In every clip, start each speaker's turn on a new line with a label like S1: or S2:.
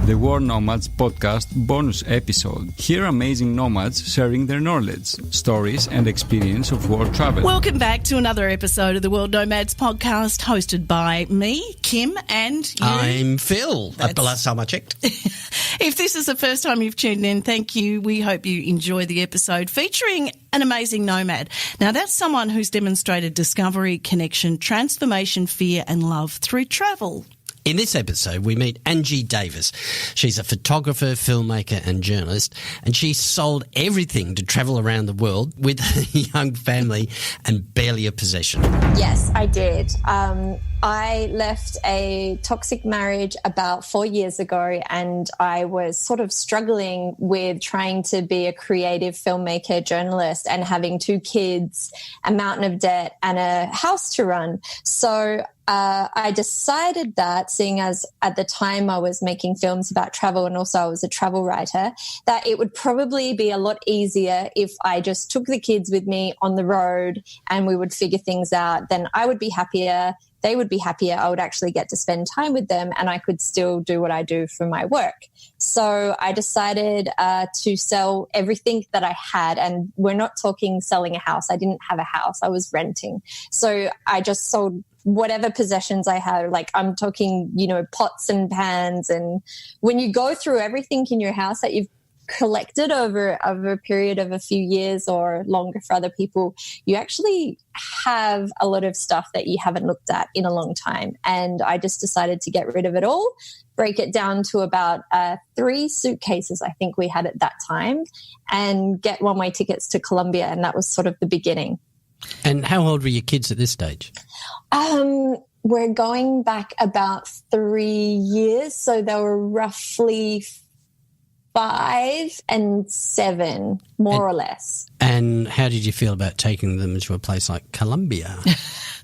S1: the World Nomads Podcast bonus episode. Hear amazing nomads sharing their knowledge, stories and experience of world travel.
S2: Welcome back to another episode of the World Nomads Podcast, hosted by me, Kim, and you.
S3: I'm Phil. The last time I checked.
S2: If this is the first time you've tuned in, thank you. We hope you enjoy the episode featuring an amazing nomad. Now, that's someone who's demonstrated discovery, connection, transformation, fear and love through travel.
S3: In this episode, we meet Angie Davis. She's a photographer, filmmaker and journalist, and she sold everything to travel around the world with a young family and barely a possession.
S4: Yes, I did. I left a toxic marriage about 4 years ago, and I was sort of struggling with trying to be a creative filmmaker, journalist, and having 2 kids, a mountain of debt and a house to run. So I decided that, seeing as at the time I was making films about travel and also I was a travel writer, that it would probably be a lot easier if I just took the kids with me on the road and we would figure things out. Then I would be happier. They would be happier. I would actually get to spend time with them and I could still do what I do for my work. So I decided to sell everything that I had, and we're not talking selling a house. I didn't have a house. I was renting. So I just sold whatever possessions I had. Like, I'm talking, pots and pans. And when you go through everything in your house that you've collected over a period of a few years or longer for other people, you actually have a lot of stuff that you haven't looked at in a long time. And I just decided to get rid of it all, break it down to about 3 suitcases I think we had at that time, and get one-way tickets to Colombia. And that was sort of the beginning.
S3: And how old were your kids at this stage?
S4: We're going back about 3 years. So they were roughly 5 and 7, more or less.
S3: And how did you feel about taking them to a place like Colombia?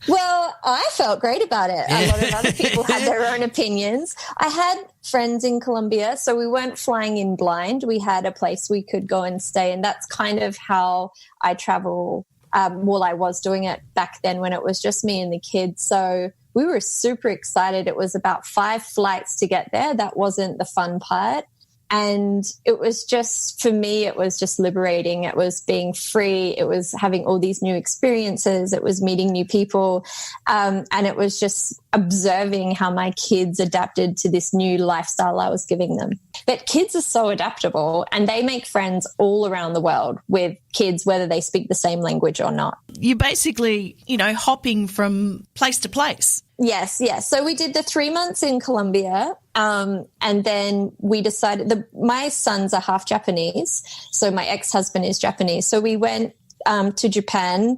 S4: Well, I felt great about it. A lot of other people had their own opinions. I had friends in Colombia, so we weren't flying in blind. We had a place we could go and stay, and that's kind of how I travel. Well, I was doing it back then when it was just me and the kids. So we were super excited. It was about 5 flights to get there. That wasn't the fun part. And it was just, for me, it was just liberating. It was being free. It was having all these new experiences. It was meeting new people. And it was just observing how my kids adapted to this new lifestyle I was giving them. But kids are so adaptable, and they make friends all around the world with kids, whether they speak the same language or not.
S2: You're basically, hopping from place to place.
S4: Yes. So we did the 3 months in Colombia, and then we decided my sons are half Japanese, so my ex-husband is Japanese. So we went to Japan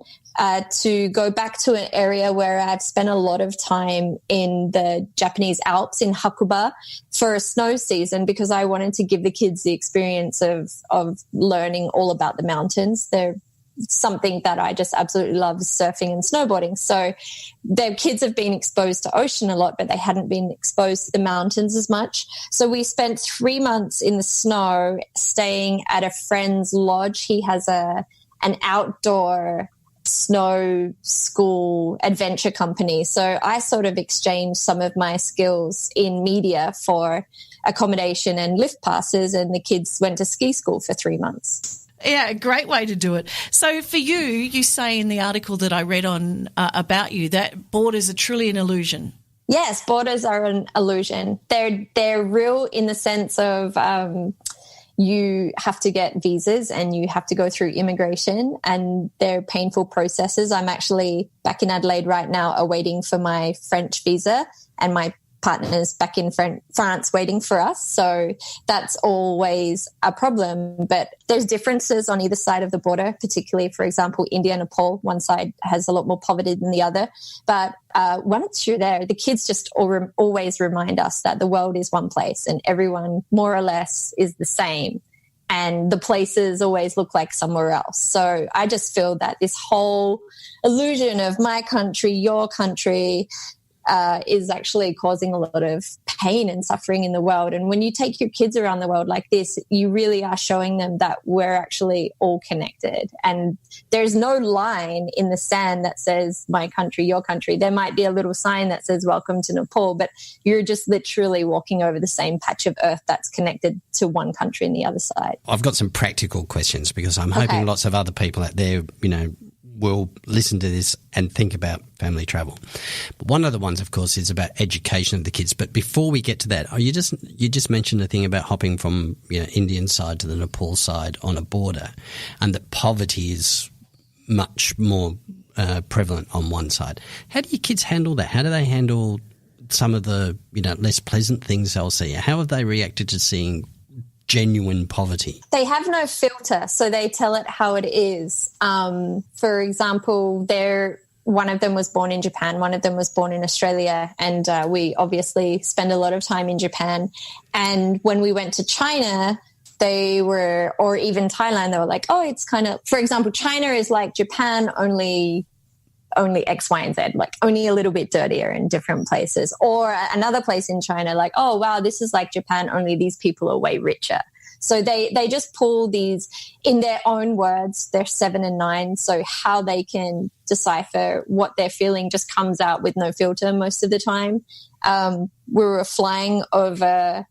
S4: to go back to an area where I've spent a lot of time in the Japanese Alps in Hakuba for a snow season, because I wanted to give the kids the experience of learning all about the mountains. They're something that I just absolutely love, surfing and snowboarding. So their kids have been exposed to ocean a lot, but they hadn't been exposed to the mountains as much. So we spent 3 months in the snow staying at a friend's lodge. He has an outdoor snow school adventure company. So I sort of exchanged some of my skills in media for accommodation and lift passes, and the kids went to ski school for 3 months.
S2: Yeah, a great way to do it. So for you say in the article that I read on about you that borders are truly an illusion.
S4: Yes, borders are an illusion. They're real in the sense of you have to get visas and you have to go through immigration, and they're painful processes. I'm actually back in Adelaide right now awaiting for my French visa, and my partners back in France waiting for us. So that's always a problem. But there's differences on either side of the border, particularly, for example, India and Nepal. One side has a lot more poverty than the other. But once you're there, the kids just always remind us that the world is one place and everyone more or less is the same. And the places always look like somewhere else. So I just feel that this whole illusion of my country, your country, is actually causing a lot of pain and suffering in the world. And when you take your kids around the world like this, you really are showing them that we're actually all connected. And there's no line in the sand that says my country, your country. There might be a little sign that says welcome to Nepal, but you're just literally walking over the same patch of earth that's connected to one country and the other side.
S3: I've got some practical questions because I'm hoping lots of other people out there, will listen to this and think about family travel. But one of the ones, of course, is about education of the kids. But before we get to that, you just mentioned a thing about hopping from Indian side to the Nepal side on a border, and that poverty is much more prevalent on one side. How do your kids handle that? How do they handle some of the less pleasant things they'll see? How have they reacted to seeing genuine poverty?
S4: They have no filter, so they tell it how it is. For example, one of them was born in Japan, one of them was born in Australia, and we obviously spend a lot of time in Japan. And when we went to China, or even Thailand, they were like, oh, it's kind of, for example, China is like Japan, only X, Y, and Z, like only a little bit dirtier in different places. Or another place in China, like, oh, wow, this is like Japan, only these people are way richer. So they just pull these in their own words. They're 7 and 9. So how they can decipher what they're feeling just comes out with no filter most of the time. We were flying over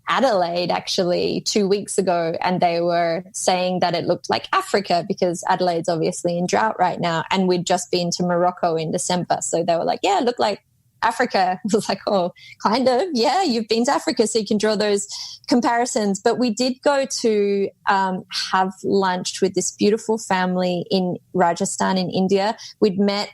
S4: Adelaide actually 2 weeks ago, and they were saying that it looked like Africa because Adelaide's obviously in drought right now, and we'd just been to Morocco in December, so they were like, yeah, it looked like Africa. I was like, oh, kind of, yeah, you've been to Africa, so you can draw those comparisons. But we did go to have lunch with this beautiful family in Rajasthan in India. We'd met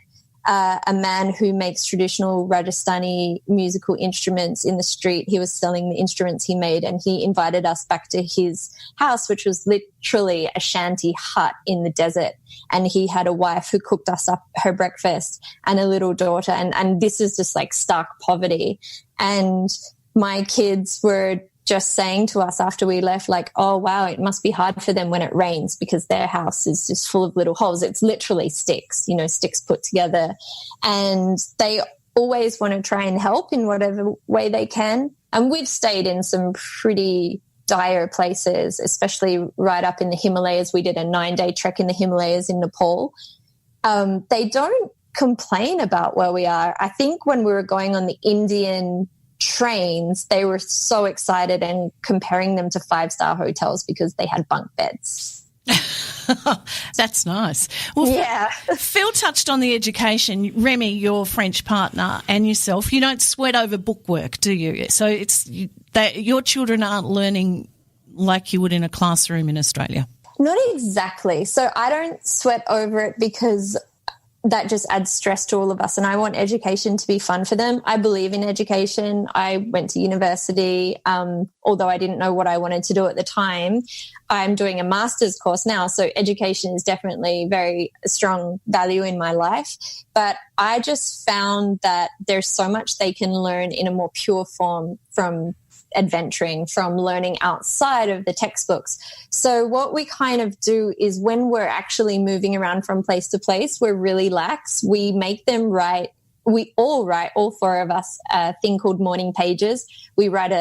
S4: a man who makes traditional Rajasthani musical instruments in the street. He was selling the instruments he made, and he invited us back to his house, which was literally a shanty hut in the desert. And he had a wife who cooked us up her breakfast and a little daughter. And this is just like stark poverty. And my kids were just saying to us after we left, like, oh, wow, it must be hard for them when it rains because their house is just full of little holes. It's literally sticks, sticks put together. And they always want to try and help in whatever way they can. And we've stayed in some pretty dire places, especially right up in the Himalayas. We did a 9-day trek in the Himalayas in Nepal. They don't complain about where we are. I think when we were going on the Indian trains, they were so excited and comparing them to 5-star hotels because they had bunk beds.
S2: That's nice. Well, yeah. Phil touched on the education. Remy, your French partner, and yourself, you don't sweat over bookwork, do you? So your children aren't learning like you would in a classroom in Australia.
S4: Not exactly. So I don't sweat over it because that just adds stress to all of us, and I want education to be fun for them. I believe in education. I went to university, although I didn't know what I wanted to do at the time. I'm doing a master's course now, so education is definitely very strong value in my life. But I just found that there's so much they can learn in a more pure form from adventuring, from learning outside of the textbooks. So what we kind of do is when we're actually moving around from place to place, we're really lax. We make them write, all 4 of us, a thing called morning pages. We write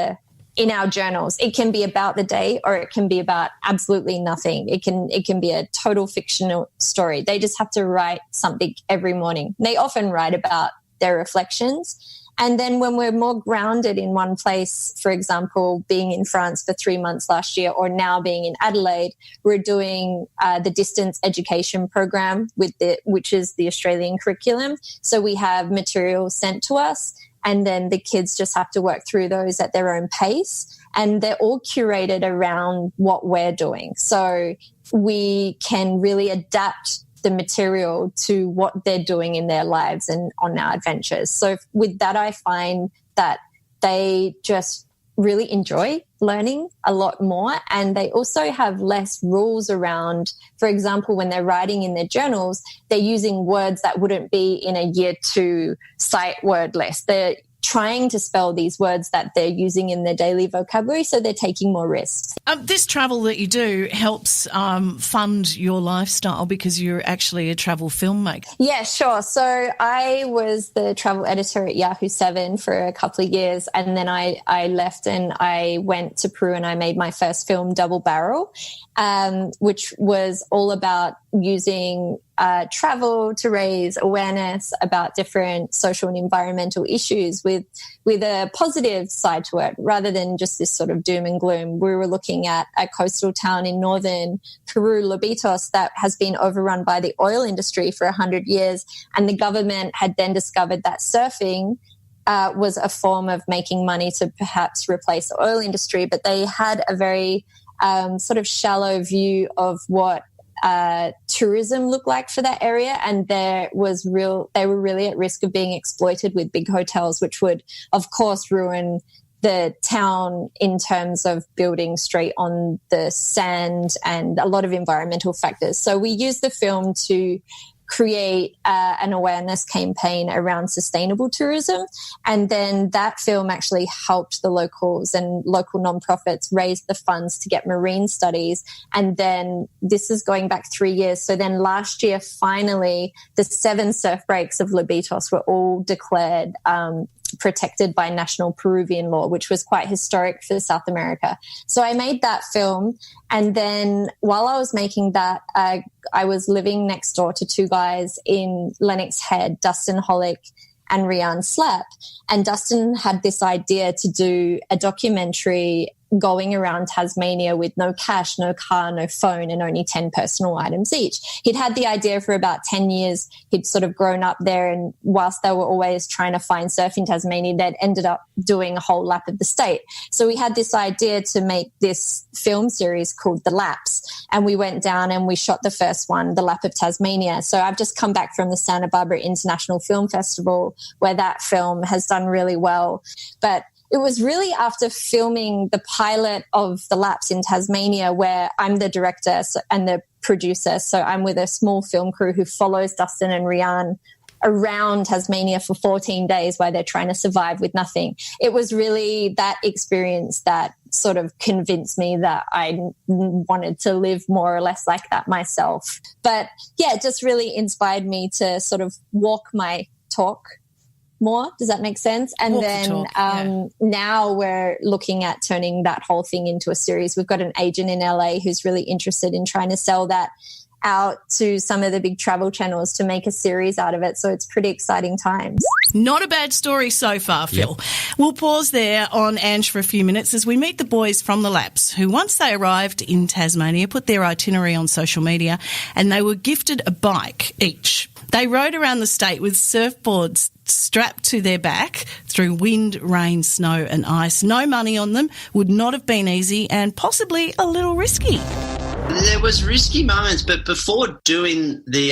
S4: in our journals. It can be about the day or it can be about absolutely nothing. It can be a total fictional story. They just have to write something every morning. They often write about their reflections. And then when we're more grounded in one place, for example, being in France for 3 months last year or now being in Adelaide, we're doing the distance education program which is the Australian curriculum. So we have materials sent to us and then the kids just have to work through those at their own pace. And they're all curated around what we're doing. So we can really adapt the material to what they're doing in their lives and on our adventures. So with that, I find that they just really enjoy learning a lot more, and they also have less rules around, for example, when they're writing in their journals, they're using words that wouldn't be in a year 2 sight word list. trying to spell these words that they're using in their daily vocabulary, so they're taking more risks.
S2: This travel that you do helps fund your lifestyle because you're actually a travel filmmaker.
S4: Yeah, sure. So I was the travel editor at Yahoo 7 for a couple of years, and then I left and I went to Peru and I made my first film, Double Barrel, which was all about using travel to raise awareness about different social and environmental issues with a positive side to it, rather than just this sort of doom and gloom. We were looking at a coastal town in northern Peru, Lobitos, that has been overrun by the oil industry for 100 years, and the government had then discovered that surfing was a form of making money to perhaps replace the oil industry, but they had a very sort of shallow view of what tourism looked like for that area, and they were really at risk of being exploited with big hotels, which would of course ruin the town in terms of building straight on the sand and a lot of environmental factors. So we used the film to create an awareness campaign around sustainable tourism. And then that film actually helped the locals and local nonprofits raise the funds to get marine studies. And then this is going back 3 years. So then last year, finally, the 7 surf breaks of Lobitos were all declared protected by national Peruvian law, which was quite historic for South America. So I made that film. And then while I was making that, I was living next door to 2 guys in Lennox Head, Dustin Hollick and Rian Slap. And Dustin had this idea to do a documentary going around Tasmania with no cash, no car, no phone, and only 10 personal items each. He'd had the idea for about 10 years. He'd sort of grown up there, and whilst they were always trying to find surf in Tasmania, they'd ended up doing a whole lap of the state. So we had this idea to make this film series called The Laps, and we went down and we shot the first one, The Lap of Tasmania. So I've just come back from the Santa Barbara International Film Festival, where that film has done really well. But it was really after filming the pilot of The Laps in Tasmania, where I'm the director and the producer. So I'm with a small film crew who follows Dustin and Rian around Tasmania for 14 days while they're trying to survive with nothing. It was really that experience that sort of convinced me that I wanted to live more or less like that myself. But yeah, it just really inspired me to sort of walk my talk more. Does that make sense? And
S2: Walk
S4: then
S2: the talk,
S4: now we're looking at turning that whole thing into a series. We've got an agent in LA who's really interested in trying to sell that out to some of the big travel channels to make a series out of it. So it's pretty exciting times.
S2: Not a bad story so far, Phil.
S3: Yep.
S2: We'll pause there on Ange for a few minutes as we meet the boys from The Laps, who once they arrived in Tasmania, put their itinerary on social media, and they were gifted a bike each. They rode around the state with surfboards strapped to their back through wind, rain, snow and ice. No money on them, would not have been easy, and possibly a little risky.
S5: There was risky moments, but before doing the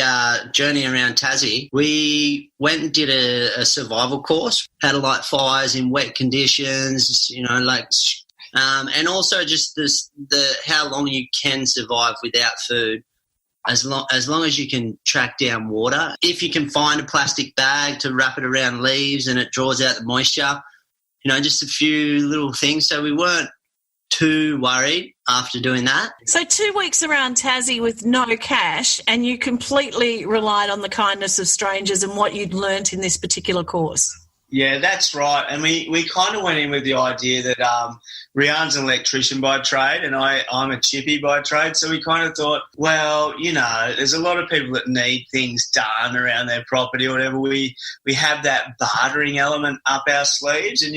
S5: journey around Tassie, we went and did a survival course. Had to light fires in wet conditions, and also just the how long you can survive without food. As long as you can track down water. If you can find a plastic bag to wrap it around leaves and it draws out the moisture, just a few little things. So we weren't too worried after doing that.
S6: So 2 weeks around Tassie with no cash, and you completely relied on the kindness of strangers and what you'd learnt in this particular course.
S5: Yeah, that's right. And we kind of went in with the idea that Rian's an electrician by trade and I'm a chippy by trade. So we kind of thought, well, there's a lot of people that need things done around their property or whatever. We have that bartering element up our sleeves. And,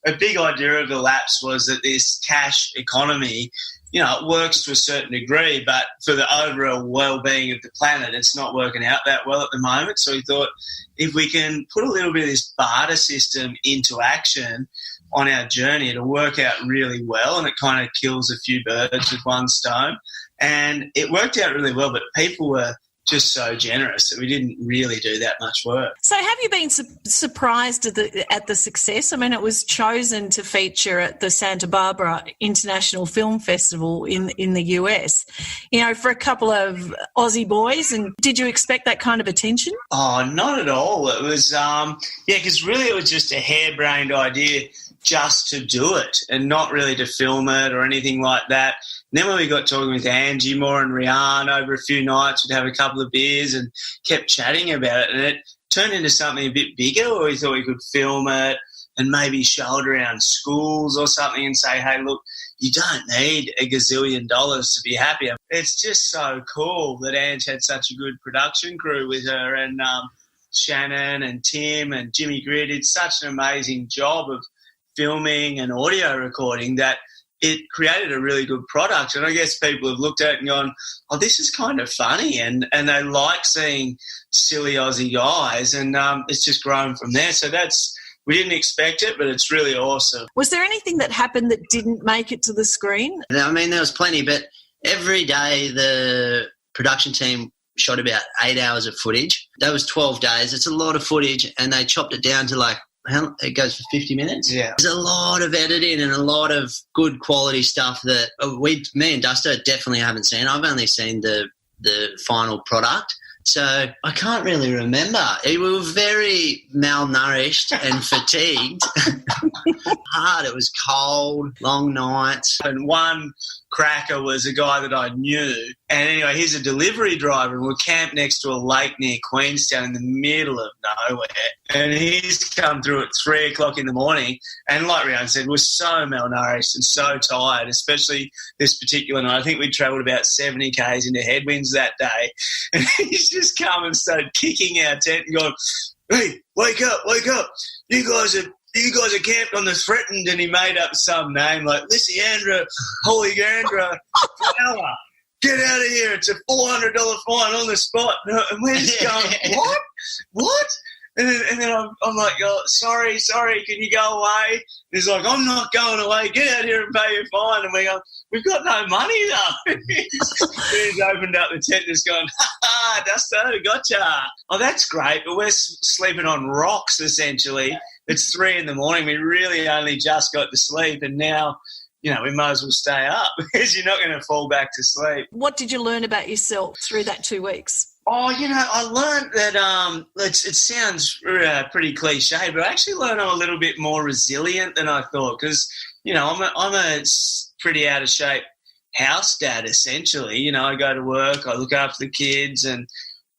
S5: a big idea of The Laps was that this cash economy, it works to a certain degree, but for the overall well-being of the planet, it's not working out that well at the moment. So we thought if we can put a little bit of this barter system into action on our journey, it'll work out really well, and it kind of kills a few birds with one stone. And it worked out really well, but people were just so generous that we didn't really do that much work.
S6: So have you been surprised at the success? I mean, it was chosen to feature at the Santa Barbara International Film Festival in the US, for a couple of Aussie boys. And did you expect that kind of attention?
S5: Oh, not at all. It was, because really it was just a harebrained idea just to do it and not really to film it or anything like that. And then when we got talking with Angie more and Rihanna over a few nights, we'd have a couple of beers and kept chatting about it. And it turned into something a bit bigger where we thought we could film it and maybe show it around schools or something and say, hey, look, you don't need $1 gazillion to be happy. It's just so cool that Ange had such a good production crew with her, and Shannon and Tim and Jimmy Greer did such an amazing job of filming and audio recording that it created a really good product. And I guess people have looked at it and gone, oh, this is kind of funny. And they like seeing silly Aussie guys, and it's just grown from there. So we didn't expect it, but it's really awesome.
S6: Was there anything that happened that didn't make it to the screen?
S7: I mean, there was plenty, but every day the production team shot about 8 hours of footage. That was 12 days. It's a lot of footage, and they chopped it down to it goes for 50 minutes.
S5: Yeah.
S7: There's a lot of editing and a lot of good quality stuff that me and Duster definitely haven't seen. I've only seen the final product. So I can't really remember. We were very malnourished and fatigued. Hard. It was cold, long nights.
S5: And one cracker was a guy that I knew. And anyway, he's a delivery driver, and we're camped next to a lake near Queenstown in the middle of nowhere. And he's come through at 3 o'clock in the morning. And like Rihanna said, we're so malnourished and so tired, especially this particular night. I think we travelled about 70 Ks into headwinds that day. And he's just come and started kicking our tent and going, hey, wake up. You guys are camped on the threatened, and he made up some name like Lysiandra, Holy Gandra, Flower. Get out of here. It's a $400 fine on the spot. And we're just going, what? And then I'm like, oh, sorry, can you go away? And he's like, I'm not going away. Get out here and pay your fine. And we go, we've got no money though. He's opened up the tent and just going, ha, Dusto, gotcha. Oh, that's great, but we're sleeping on rocks essentially. It's 3 a.m. We really only just got to sleep, and now, we might as well stay up because you're not going to fall back to sleep.
S6: What did you learn about yourself through that 2 weeks?
S5: Oh, I learned that it sounds pretty cliche, but I actually learned I'm a little bit more resilient than I thought because, I'm a pretty out of shape house dad essentially. I go to work, I look after the kids, and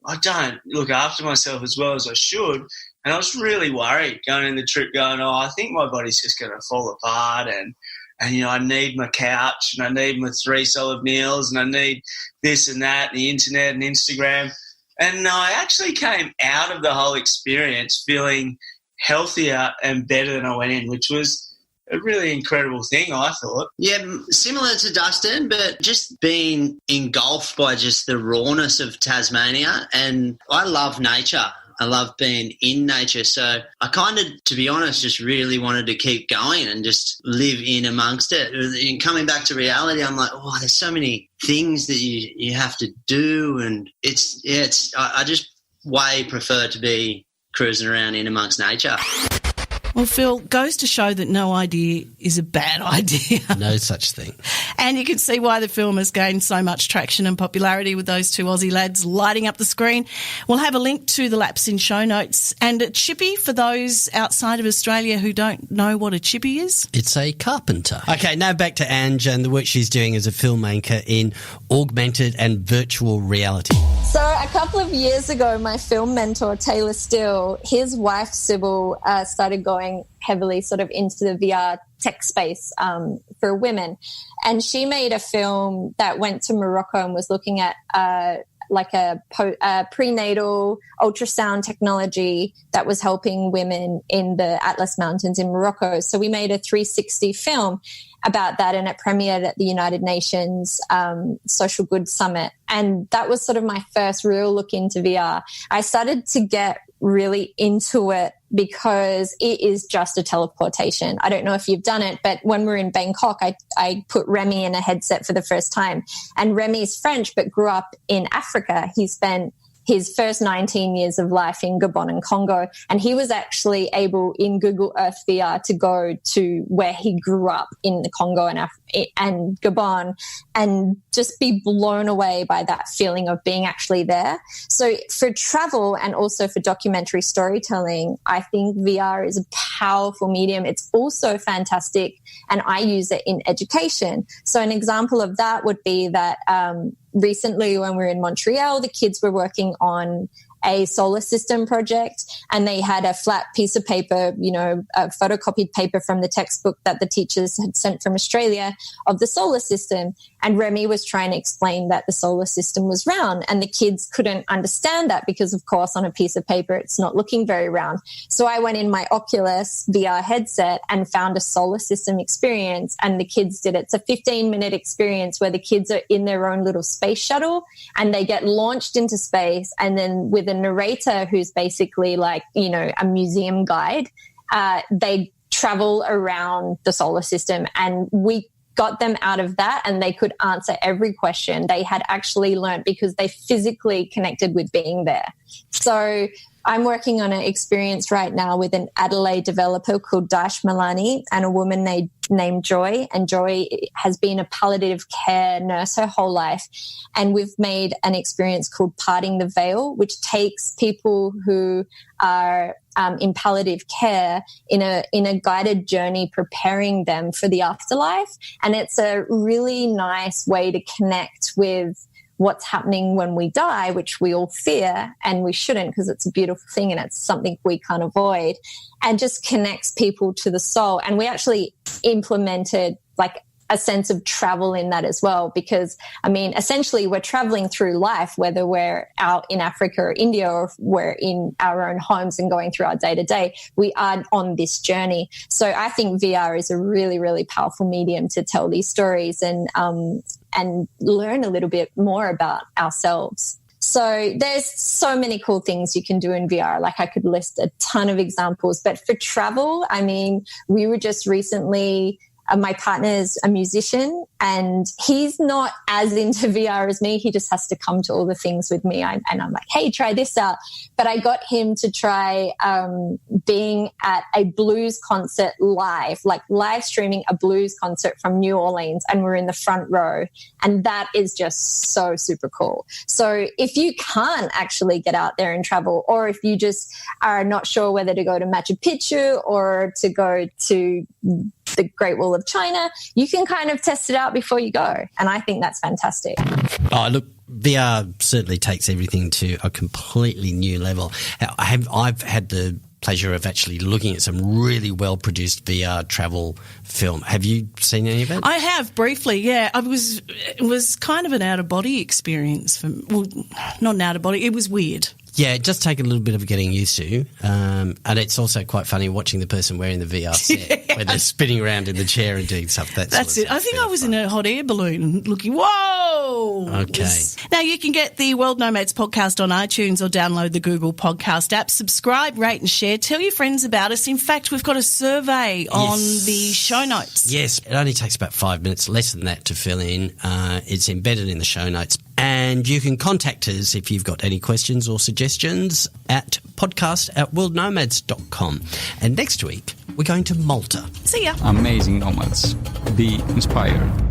S5: I don't look after myself as well as I should. And I was really worried going in the trip going, I think my body's just going to fall apart and I need my couch and I need my 3 solid meals and I need this and that and the internet and Instagram. And I actually came out of the whole experience feeling healthier and better than I went in, which was a really incredible thing, I thought.
S7: Yeah, similar to Dustin, but just being engulfed by just the rawness of Tasmania. And I love nature. I love being in nature. So I kind of, to be honest, just really wanted to keep going and just live in amongst it. And coming back to reality, I'm like, there's so many things that you have to do. And I just way prefer to be cruising around in amongst nature.
S2: Well, Phil, goes to show that no idea is a bad idea.
S3: No such thing.
S2: And you can see why the film has gained so much traction and popularity with those 2 Aussie lads lighting up the screen. We'll have a link to the laps in show notes. And a chippy, for those outside of Australia who don't know what a chippy is?
S3: It's a carpenter. Okay, now back to Ange and the work she's doing as a filmmaker in augmented and virtual reality.
S4: So a couple of years ago, my film mentor, Taylor Steele, his wife, Sybil, started going heavily sort of into the VR tech space for women. And she made a film that went to Morocco and was looking at a prenatal ultrasound technology that was helping women in the Atlas Mountains in Morocco. So we made a 360 film about that, and it premiered at the United Nations Social Good Summit. And that was sort of my first real look into VR. I started to get really into it because it is just a teleportation. I don't know if you've done it, but when we're in Bangkok, I put Remy in a headset for the first time. And Remy's French, but grew up in Africa. He spent his first 19 years of life in Gabon and Congo. And he was actually able in Google Earth VR to go to where he grew up in the Congo and Gabon and just be blown away by that feeling of being actually there. So for travel and also for documentary storytelling, I think VR is a powerful medium. It's also fantastic, and I use it in education. So an example of that would be that recently when we were in Montreal, the kids were working on a solar system project, and they had a flat piece of paper, a photocopied paper from the textbook that the teachers had sent from Australia of the solar system. And Remy was trying to explain that the solar system was round, and the kids couldn't understand that because, of course, on a piece of paper, it's not looking very round. So I went in my Oculus VR headset and found a solar system experience, and the kids did it. It's a 15-minute experience where the kids are in their own little space shuttle and they get launched into space, and then with a narrator who's basically like, a museum guide, they travel around the solar system, and we got them out of that and they could answer every question they had actually learned because they physically connected with being there. So I'm working on an experience right now with an Adelaide developer called Dash Milani and a woman named Joy. And Joy has been a palliative care nurse her whole life. And we've made an experience called Parting the Veil, which takes people who are in palliative care in a guided journey, preparing them for the afterlife. And it's a really nice way to connect with what's happening when we die, which we all fear, and we shouldn't because it's a beautiful thing and it's something we can't avoid, and just connects people to the soul. And we actually implemented like a sense of travel in that as well, because essentially we're traveling through life, whether we're out in Africa or India or we're in our own homes and going through our day-to-day, we are on this journey. So I think VR is a really, really powerful medium to tell these stories and learn a little bit more about ourselves. So there's so many cool things you can do in VR. Like I could list a ton of examples, but for travel, we were just recently, my partner's a musician and he's not as into VR as me. He just has to come to all the things with me. And I'm like, hey, try this out. But I got him to try being at a blues concert live streaming a blues concert from New Orleans, and we're in the front row. And that is just so super cool. So if you can't actually get out there and travel, or if you just are not sure whether to go to Machu Picchu or to go to the Great Wall of China, you can kind of test it out before you go. And I think that's fantastic.
S3: Oh, look, VR certainly takes everything to a completely new level. I've had the pleasure of actually looking at some really well-produced VR travel film. Have you seen any of it?
S2: I have, briefly, yeah. It was kind of an out-of-body experience. Not an out-of-body. It was weird.
S3: Yeah, it does take a little bit of getting used to. And it's also quite funny watching the person wearing the VR set where they're spinning around in the chair and doing stuff. That's it.
S2: I think I was in a hot air balloon looking, whoa!
S3: Okay.
S2: Now, you can get the World Nomads podcast on iTunes or download the Google Podcast app. Subscribe, rate and share. Tell your friends about us. In fact, we've got a survey on the show notes.
S3: Yes, it only takes about 5 minutes, less than that, to fill in. It's embedded in the show notes. And you can contact us if you've got any questions or suggestions at podcast@worldnomads.com. And next week, we're going to Malta.
S2: See ya.
S1: Amazing nomads. Be inspired.